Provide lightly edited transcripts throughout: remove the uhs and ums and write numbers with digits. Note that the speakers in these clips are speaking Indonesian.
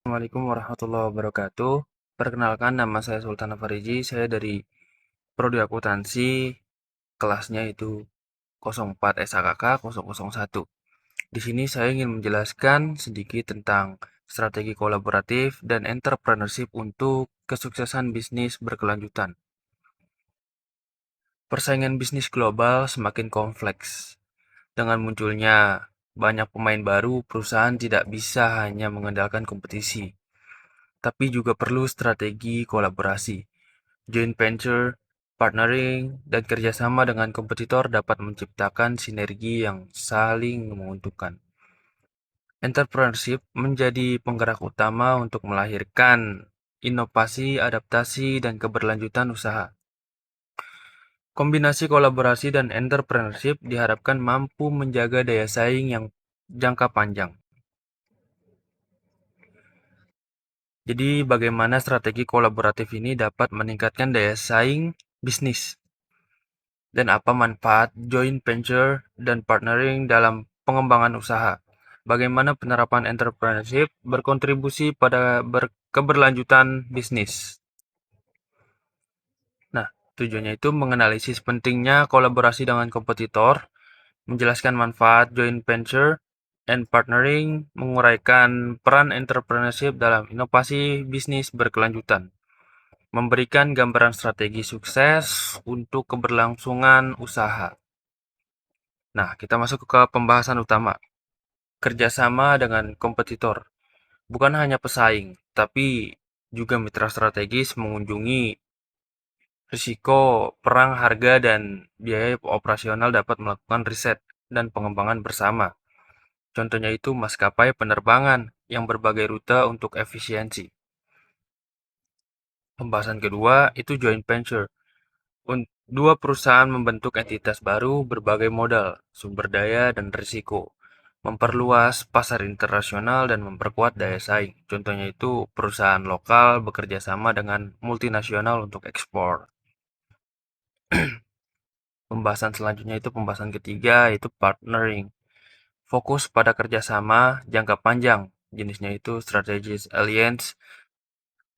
Assalamualaikum warahmatullahi wabarakatuh. Perkenalkan, nama saya Sultan Afariji. Saya dari Prodi Akuntansi, kelasnya itu 04 SAKK 001. Di sini saya ingin menjelaskan sedikit tentang strategi kolaboratif dan entrepreneurship untuk kesuksesan bisnis berkelanjutan. Persaingan bisnis global semakin kompleks. Dengan munculnya banyak pemain baru, perusahaan tidak bisa hanya mengandalkan kompetisi, tapi juga perlu strategi kolaborasi. Joint venture, partnering, dan kerjasama dengan kompetitor dapat menciptakan sinergi yang saling menguntungkan. Entrepreneurship menjadi penggerak utama untuk melahirkan inovasi, adaptasi, dan keberlanjutan usaha. Kombinasi kolaborasi dan entrepreneurship diharapkan mampu menjaga daya saing yang jangka panjang. Jadi, bagaimana strategi kolaboratif ini dapat meningkatkan daya saing bisnis? Dan apa manfaat joint venture dan partnering dalam pengembangan usaha? Bagaimana penerapan entrepreneurship berkontribusi pada keberlanjutan bisnis? Nah, tujuannya itu menganalisis pentingnya kolaborasi dengan kompetitor, menjelaskan manfaat joint venture and partnering, menguraikan peran entrepreneurship dalam inovasi bisnis berkelanjutan, memberikan gambaran strategi sukses untuk keberlangsungan usaha. Nah, kita masuk ke pembahasan utama. Kerjasama dengan kompetitor. Bukan hanya pesaing, tapi juga mitra strategis mengunjungi risiko, perang harga, dan biaya operasional dapat melakukan riset dan pengembangan bersama. Contohnya itu maskapai penerbangan yang berbagai rute untuk efisiensi. Pembahasan kedua itu joint venture. Dua perusahaan membentuk entitas baru berbagai modal, sumber daya, dan risiko, memperluas pasar internasional dan memperkuat daya saing. Contohnya itu perusahaan lokal bekerja sama dengan multinasional untuk ekspor. Pembahasan selanjutnya itu pembahasan ketiga, itu partnering. Fokus pada kerjasama jangka panjang, jenisnya itu strategic alliance,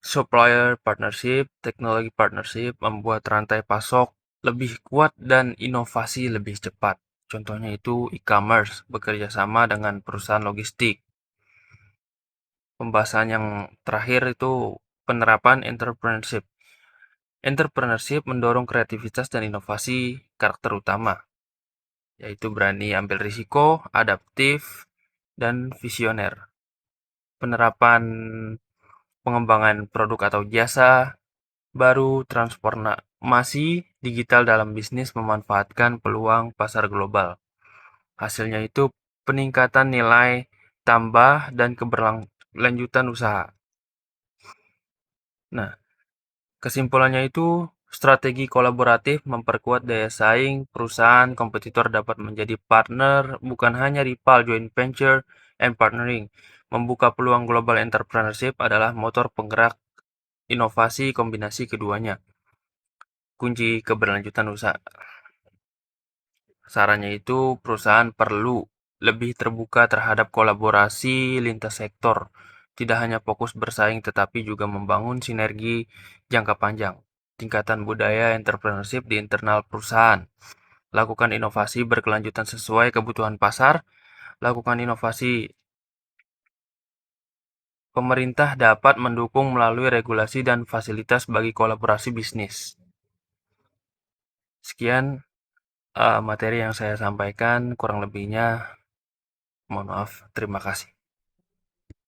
supplier partnership, teknologi partnership, membuat rantai pasok lebih kuat dan inovasi lebih cepat. Contohnya itu e-commerce, bekerja sama dengan perusahaan logistik. Pembahasan yang terakhir itu penerapan entrepreneurship. Entrepreneurship mendorong kreativitas dan inovasi karakter utama, yaitu berani ambil risiko, adaptif, dan visioner. Penerapan pengembangan produk atau jasa baru, transformasi digital dalam bisnis memanfaatkan peluang pasar global. Hasilnya itu peningkatan nilai tambah dan keberlanjutan usaha. Nah, kesimpulannya itu strategi kolaboratif memperkuat daya saing, perusahaan kompetitor dapat menjadi partner, bukan hanya rival joint venture and partnering. Membuka peluang global entrepreneurship adalah motor penggerak inovasi kombinasi keduanya. Kunci keberlanjutan usaha. Sarannya itu perusahaan perlu lebih terbuka terhadap kolaborasi lintas sektor, tidak hanya fokus bersaing tetapi juga membangun sinergi jangka panjang. Tingkatan budaya entrepreneurship di internal perusahaan. Lakukan inovasi berkelanjutan sesuai kebutuhan pasar. Lakukan inovasi. Pemerintah dapat mendukung melalui regulasi dan fasilitas bagi kolaborasi bisnis. Sekian materi yang saya sampaikan, kurang lebihnya mohon maaf. Terima kasih.